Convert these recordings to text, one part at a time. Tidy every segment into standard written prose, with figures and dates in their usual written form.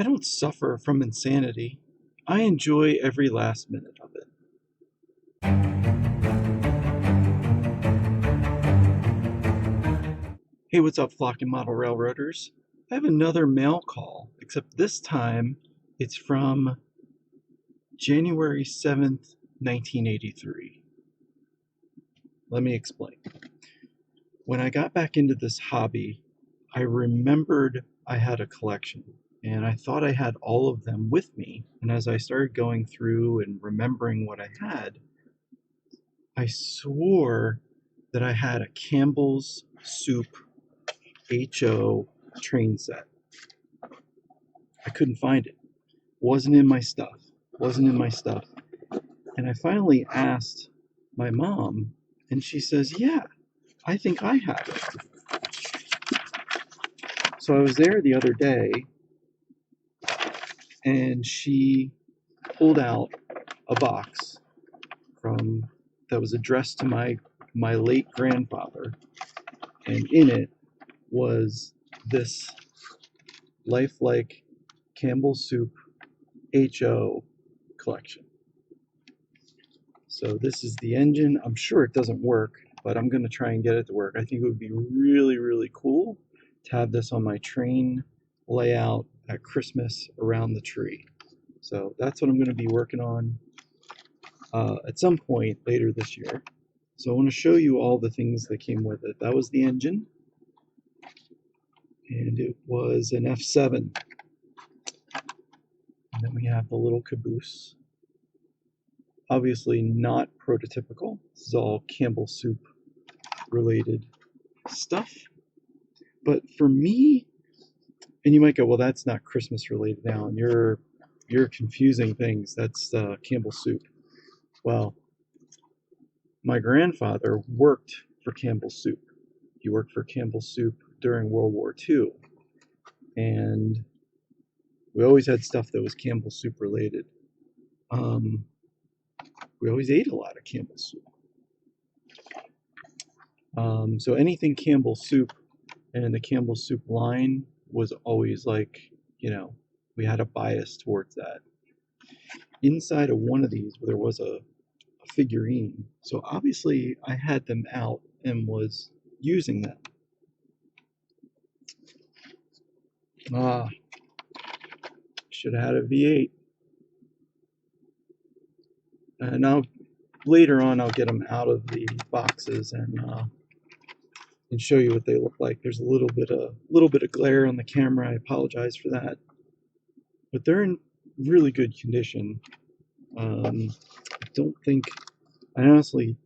I don't suffer from insanity. I enjoy every last minute of it. Hey, what's up, Flock and Model Railroaders? I have another mail call, except this time it's from January 7th, 1983. Let me explain. When I got back into this hobby, I remembered I had a collection, and I thought I had all of them with me. And as I started going through and remembering what I had, I swore that I had a Campbell's Soup HO train set. I couldn't find it. Wasn't in my stuff. Wasn't in my stuff. And I finally asked my mom, and she says, yeah, I think I have it. So I was there the other day, and she pulled out a box from that was addressed to my late grandfather, and in it was this lifelike Campbell Soup HO collection. So this is the engine. I'm sure it doesn't work, but I'm going to try and get it to work. I think it would be really, really cool to have this on my train layout at Christmas around the tree. So that's what I'm going to be working on at some point later this year. So I want to show you all the things that came with it. That was the engine, and it was an F7. And then we have the little caboose. Obviously not prototypical. This is all Campbell Soup related stuff. But for me, and you might go, well, that's not Christmas related, Alan. You're confusing things. That's Campbell Soup. Well, my grandfather worked for Campbell Soup. He worked for Campbell Soup during World War II. And we always had stuff that was Campbell Soup related. We always ate a lot of Campbell Soup. So anything Campbell Soup and the Campbell Soup line was always like, we had a bias towards that. Inside of one of these, there was a figurine. So obviously I had them out and was using them. Should have had a V8. And now later on I'll get them out of the boxes and show you what they look like. There's a little bit of glare on the camera. I apologize for that, but they're in really good condition. I don't think, I honestly,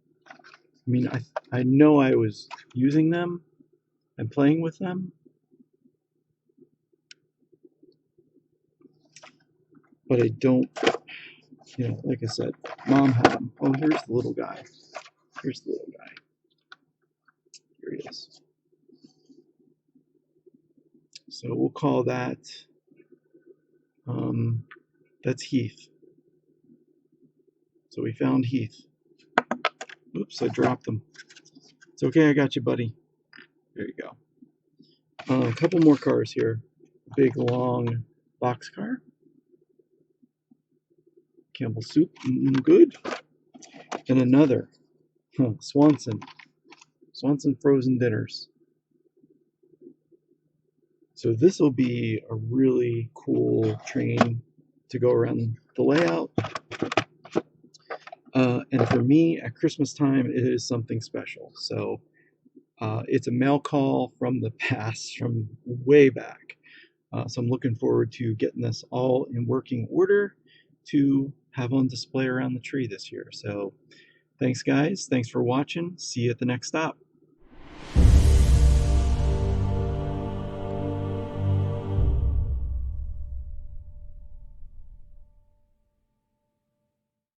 I know I was using them and playing with them, but I don't, like I said, Mom had them. Oh, here's the little guy. Here's the little guy. Here he is. So we'll call that, that's Heath. So we found Heath. Oops, I dropped him. It's okay, I got you, buddy. There you go. A couple more cars here. Big, long box car. Campbell Soup, good. And another, Swanson Frozen Dinners. So this will be a really cool train to go around the layout. And for me, at Christmas time, it is something special. So it's a mail call from the past, from way back. So I'm looking forward to getting this all in working order to have on display around the tree this year. So thanks, guys. Thanks for watching. See you at the next stop.